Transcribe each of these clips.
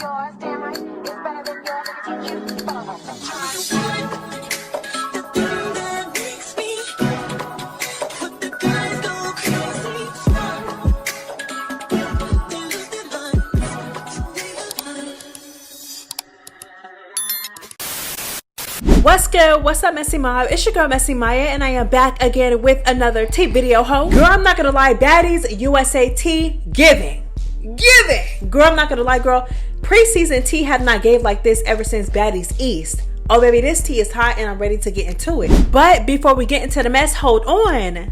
Yours, damn right, it's better than yours. I can teach you. What's good? What's up, MessyMya? It's your girl MessyMya, and I am back again with another tea video. Girl, I'm not gonna lie, Baddies USA tea giving. Girl, I'm not gonna lie, girl. Preseason tea have not gave like this ever since Baddies East. Oh baby, this tea is hot and I'm ready to get into it. But before we get into the mess, hold on.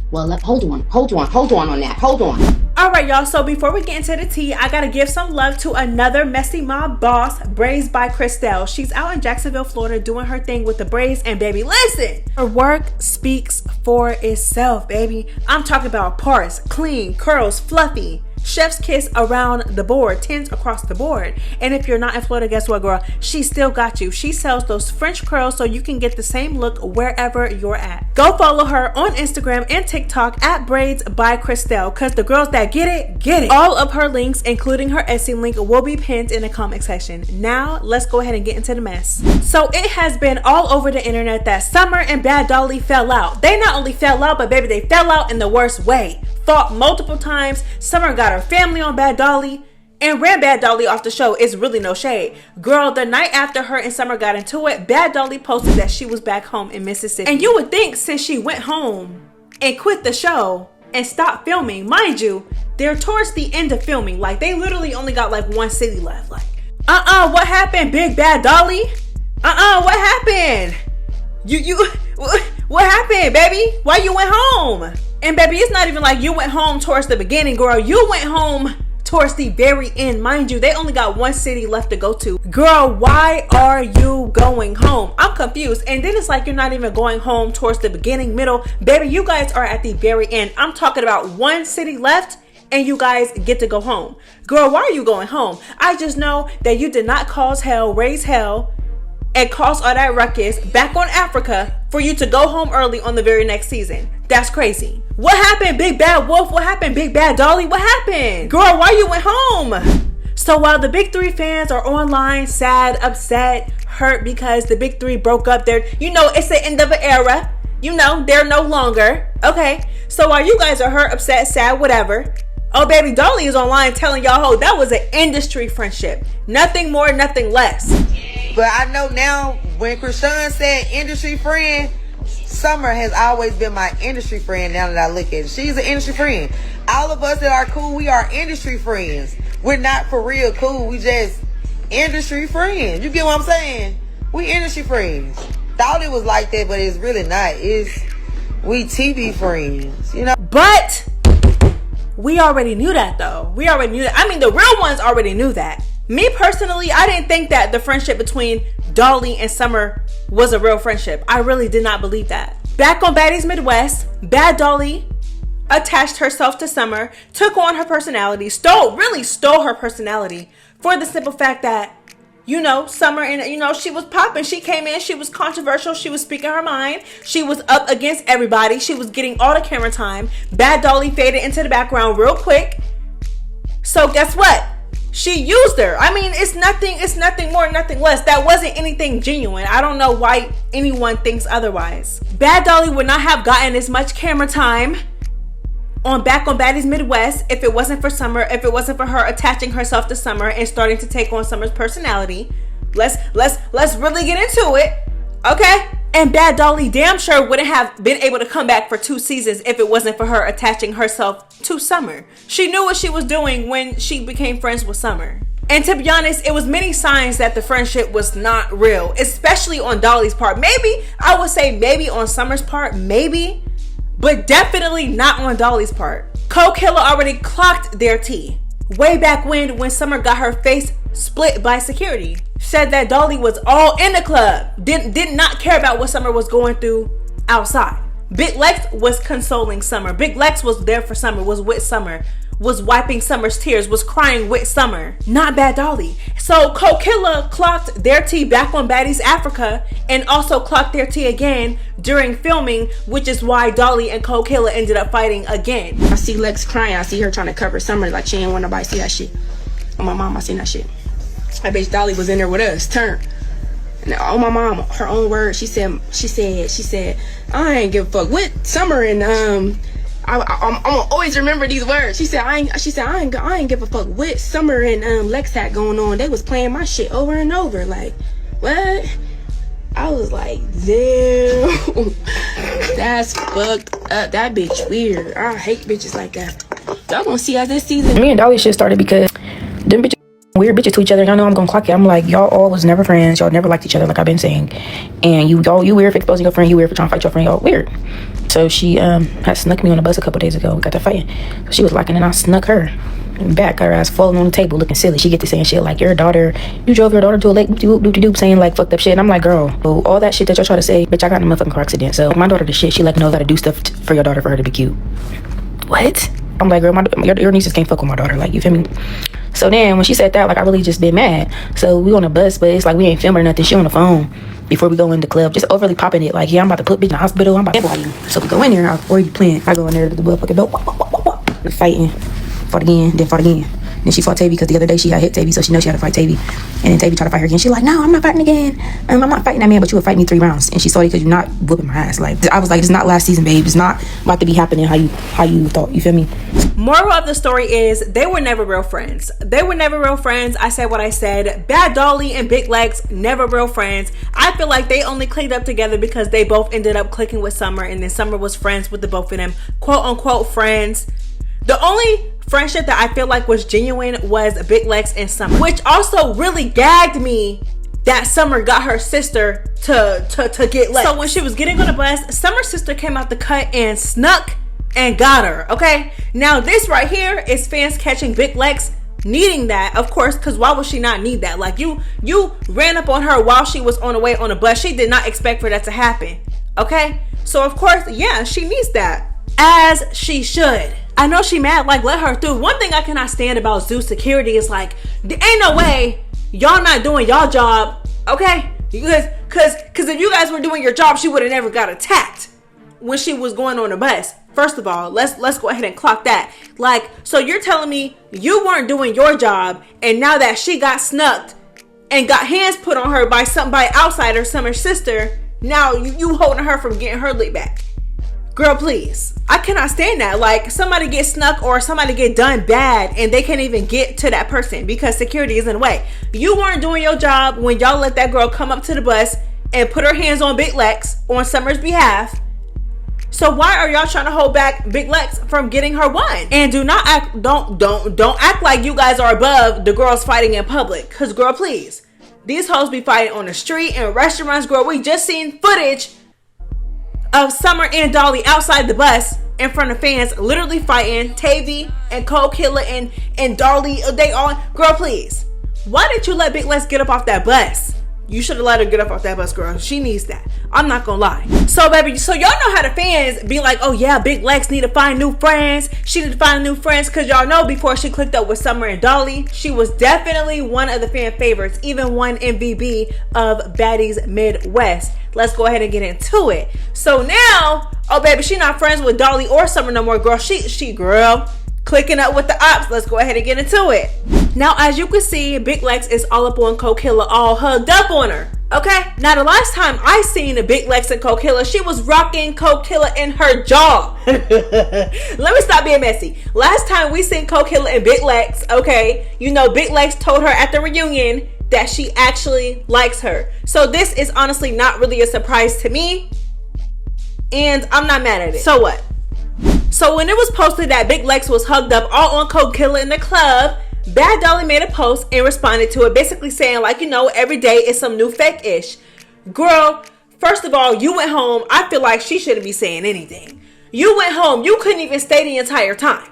Well, hold on on that. Hold on. All right, y'all. So before we get into the tea, I gotta give some love to another MessyMya boss, Braids by Christelle. She's out in Jacksonville, Florida, doing her thing with the braids. And baby, listen, her work speaks for itself, baby. I'm talking about parts, clean, curls, fluffy. Chef's kiss around the board, 10s across the board. And if you're not in Florida, guess what, girl? She still got you. She sells those French curls so you can get the same look wherever you're at. Go follow her on Instagram and TikTok at Braids by Christelle, because the girls that get it. All of her links, including her Etsy link, will be pinned in the comment section. Now, let's go ahead and get into the mess. So it has been all over the internet that Summer and Bad Dolly fell out. They not only fell out, but baby, they fell out in the worst way. Fought multiple times. Summer got her family on Bad Dolly and ran Bad Dolly off the show. It's really no shade. Girl, the night after her and Summer got into it, Bad Dolly posted that she was back home in Mississippi. And you would think since she went home and quit the show and stopped filming, mind you, they're towards the end of filming. Like, they literally only got like one city left. Like, what happened, Big Bad Dolly? What happened? What happened, baby? Why you went home? And baby, it's not even like you went home towards the beginning, girl. You went home towards the very end. Mind you, they only got one city left to go to. Girl, why are you going home? I'm confused. And then it's like you're not even going home towards the beginning, middle. Baby, you guys are at the very end. I'm talking about one city left and you guys get to go home. Girl, why are you going home? I just know that you did not cause hell, raise hell, and cause all that ruckus back on Africa for you to go home early on the very next season. That's crazy. What happened, Big Bad Wolf? What happened, Big Bad Dolly? What happened? Girl, why you went home? So while the Big Three fans are online, sad, upset, hurt because the Big Three broke up, it's the end of an era. They're no longer. Okay. So while you guys are hurt, upset, sad, whatever, oh baby, Dolly is online telling y'all, that was an industry friendship. Nothing more, nothing less. But I know now when Krishan said industry friend, Summer has always been my industry friend now that I look at it. She's an industry friend. All of us that are cool, we are industry friends. We're not for real cool. We just industry friends. You get what I'm saying? We industry friends. Thought it was like that, but it's really not. We TV friends, But we already knew that though. We already knew that. I mean, the real ones already knew that. Me personally, I didn't think that the friendship between Dolly and Summer was a real friendship. I really did not believe that. Back on Baddies Midwest, Bad Dolly attached herself to Summer, took on her personality, stole her personality for the simple fact that, Summer and, she was popping. She came in, she was controversial, she was speaking her mind, she was up against everybody, she was getting all the camera time. Bad Dolly faded into the background real quick. So guess what? She used her. I mean, it's nothing more, nothing less. That wasn't anything genuine. I don't know why anyone thinks otherwise. Bad Dolly would not have gotten as much camera time back on Baddies Midwest if it wasn't for Summer, if it wasn't for her attaching herself to Summer and starting to take on Summer's personality. Let's really get into it. Okay? And Bad Dolly damn sure wouldn't have been able to come back for 2 seasons if it wasn't for her attaching herself to Summer. She knew what she was doing when she became friends with Summer. And to be honest, it was many signs that the friendship was not real, especially on Dolly's part. Maybe, I would say maybe on Summer's part, maybe, but definitely not on Dolly's part. Kold Killa already clocked their tea way back when Summer got her face split by security. Said that Dolly was all in the club. Did not care about what Summer was going through outside. Big Lex was consoling Summer. Big Lex was there for Summer, was with Summer, was wiping Summer's tears, was crying with Summer. Not Bad Dolly. So Kold Killa clocked their tea back on Baddies Africa and also clocked their tea again during filming, which is why Dolly and Kold Killa ended up fighting again. I see Lex crying. I see her trying to cover Summer like she didn't want nobody to see that shit. On my mom, I seen that shit. That bitch Dolly was in there with us. Turn. And on my mom, her own words, she said, I ain't give a fuck with Summer and I'm gonna always remember these words. She said, I ain't give a fuck with Summer and Lex had going on. They was playing my shit over and over. Like, what? I was like, damn, that's fucked up. That bitch weird. I hate bitches like that. Y'all gonna see us this season. Me and Dolly shit started because them bitches weird bitches to each other. Y'all know I'm gonna clock it. I'm like, y'all all was never friends. Y'all never liked each other, like I've been saying. And you weird for exposing your friend. You weird for trying to fight your friend. Y'all weird. So she had snuck me on the bus a couple days ago. We got to fighting. So she was locking and I snuck her back. Her ass falling on the table looking silly. She get to saying shit like, you drove your daughter to a lake, doop saying like fucked up shit. And I'm like, girl, all that shit that y'all try to say, bitch, I got in a motherfucking car accident. So my daughter the shit. She like knows how to do stuff for your daughter for her to be cute. What? I'm like, girl, your nieces can't fuck with my daughter. Like, you feel me? So then when she said that, like, I really just been mad. So we on the bus, but it's like we ain't filming or nothing. She on the phone before we go in the club, just overly popping it. Like, yeah, I'm about to put bitch in the hospital. I'm about to you. So we go in there, or you playing. I go in there to the motherfucking door. We fighting. Fought again, then fought again. Then she fought Tavy because the other day she had hit Tavy, so she knows she had to fight Tavy. And then Tavy tried to fight her again. She like, no, I'm not fighting again. I'm not fighting that man, but you would fight me 3 rounds. And she saw it because you're not whooping my ass. Like, I was like, it's not last season, babe. It's not about to be happening how you thought. You feel me? Moral of the story is they were never real friends. They were never real friends. I said what I said. Bad Dolly and Big Lex, never real friends. I feel like they only clicked up together because they both ended up clicking with Summer, and then Summer was friends with the both of them, quote unquote friends. The only friendship that I feel like was genuine was Big Lex and Summer, which also really gagged me that Summer got her sister to get Lex. So when she was getting on the bus, Summer's sister came out the cut and snuck and got her. Okay, now this right here is fans catching Big Lex needing that, of course, because why would she not need that? Like, you ran up on her while she was on the way on the bus. She did not expect for that to happen. Okay, so of course, yeah, she needs that, as she should. I know she mad, like, let her through. One thing I cannot stand about Zoo security is like, there ain't no way y'all not doing y'all job, okay? Because if you guys were doing your job, she would have never got attacked when she was going on the bus. First of all, let's go ahead and clock that. Like, so you're telling me you weren't doing your job, and now that she got snucked and got hands put on her by somebody outsider, Summer's sister, now you holding her from getting her lick back. Girl, please. I cannot stand that. Like, somebody get snuck or somebody get done bad and they can't even get to that person because security is in the way. You weren't doing your job when y'all let that girl come up to the bus and put her hands on Big Lex on Summer's behalf. So why are y'all trying to hold back Big Lex from getting her one? And don't act like you guys are above the girls fighting in public. Cause girl, please. These hoes be fighting on the street and restaurants, girl. We just seen footage of Summer and Dolly outside the bus in front of fans, literally fighting. Tavy and Kold Killa and Dolly, they all, girl, please. Why didn't you let Big Lex get up off that bus? You should have let her get up off that bus, girl. She needs that. I'm not gonna lie. So, baby, so y'all know how the fans be like, oh yeah, Big Lex need to find new friends. She need to find new friends, because y'all know before she clicked up with Summer and Dolly, she was definitely one of the fan favorites, even one MVB of Baddies Midwest. Let's go ahead and get into it. So now, oh baby, she not friends with Dolly or Summer no more, girl. She girl, clicking up with the ops. Let's go ahead and get into it. Now, as you can see, Big Lex is all up on Kold Killa, all hugged up on her. Okay? Now, the last time I seen a Big Lex and Kold Killa, she was rocking Kold Killa in her jaw. Let me stop being messy. Last time we seen Kold Killa and Big Lex, okay, you know, Big Lex told her at the reunion that she actually likes her. So this is honestly not really a surprise to me, and I'm not mad at it. So what? So when it was posted that Big Lex was hugged up all on Kold Killa in the club, Bad Dolly made a post and responded to it, basically saying, like, you know, every day is some new fake-ish. Girl, first of all, you went home. I feel like she shouldn't be saying anything. You went home. You couldn't even stay the entire time.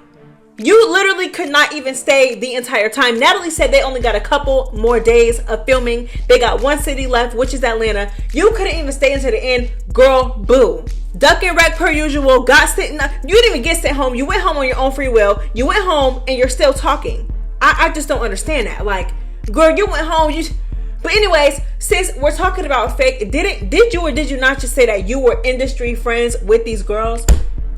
You literally could not even stay the entire time. Natalie said they only got a couple more days of filming. They got one city left, which is Atlanta. You couldn't even stay until the end. Girl, boo. Duck and wreck per usual. Got sitting up. You didn't even get sent home. You went home on your own free will. You went home and you're still talking. I just don't understand that. Like, girl, you went home. But anyways, since we're talking about fake, did you or did you not just say that you were industry friends with these girls?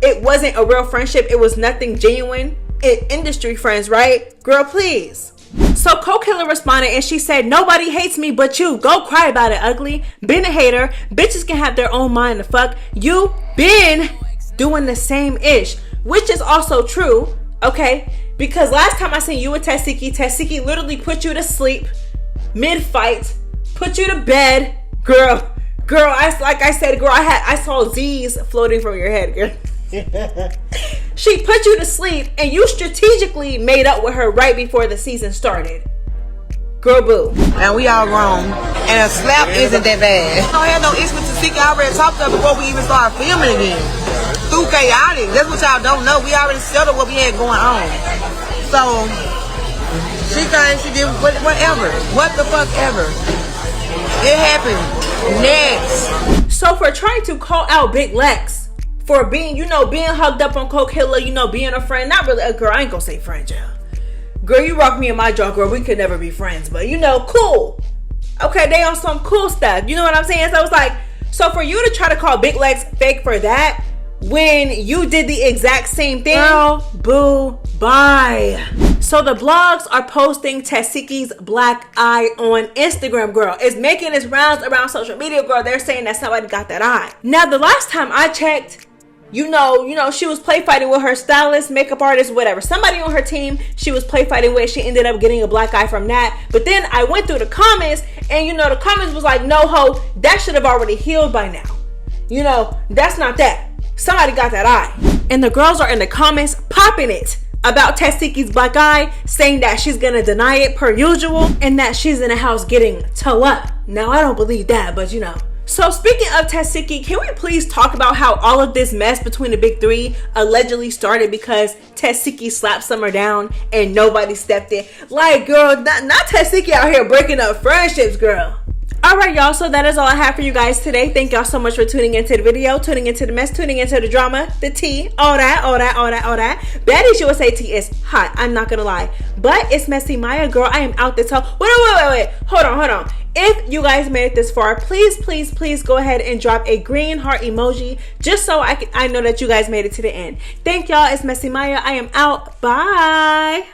It wasn't a real friendship. It was nothing genuine. Industry friends, right? Girl, please. So Kold Killa responded and she said, nobody hates me but you. Go cry about it, ugly. Been a hater. Bitches can have their own mind to fuck. You been doing the same ish. Which is also true, okay? Because last time I seen you with Tesehki literally put you to sleep mid-fight, put you to bed. Girl, I saw Z's floating from your head, girl. She put you to sleep and you strategically made up with her right before the season started. Girl, boo. Now we all grown, and a slap isn't that bad. I don't have no issue with Tesehki. I already talked to her before we even started filming again. Too chaotic. That's what y'all don't know. We already settled what we had going on. So she thinks she did whatever. What the fuck ever. It happened. Next. So for trying to call out Big Lex for being, being hugged up on Kold Killa, being a friend, not really a girl. I ain't gonna say friend, y'all. Girl, you rock me in my jaw, girl. We could never be friends, but cool. Okay, they on some cool stuff. You know what I'm saying? So it's like, so for you to try to call Big Lex fake for that, when you did the exact same thing, girl, boo, bye. So the blogs are posting Tesehki's black eye on Instagram, girl. It's making its rounds around social media, girl. They're saying that somebody got that eye. Now, the last time I checked, she was play fighting with her stylist, makeup artist, whatever. Somebody on her team she was play fighting with. She ended up getting a black eye from that. But then I went through the comments and, the comments was like, no ho, that should have already healed by now. That's not that. Somebody got that eye. And the girls are in the comments popping it about Tesehki's black eye, saying that she's gonna deny it per usual and that she's in the house getting toe up. Now, I don't believe that, but So speaking of Tesehki, can we please talk about how all of this mess between the big three allegedly started because Tesehki slapped Summer down and nobody stepped in? Like, girl, not Tesehki out here breaking up friendships, girl. Alright, y'all, so that is all I have for you guys today. Thank y'all so much for tuning into the video, tuning into the mess, tuning into the drama, the tea, all that. Baddies USA tea is hot, I'm not gonna lie. But it's MessyMya, girl. I am out this hoe. Wait. Hold on. If you guys made it this far, please go ahead and drop a green heart emoji just so I know that you guys made it to the end. Thank y'all. It's MessyMya. I am out. Bye.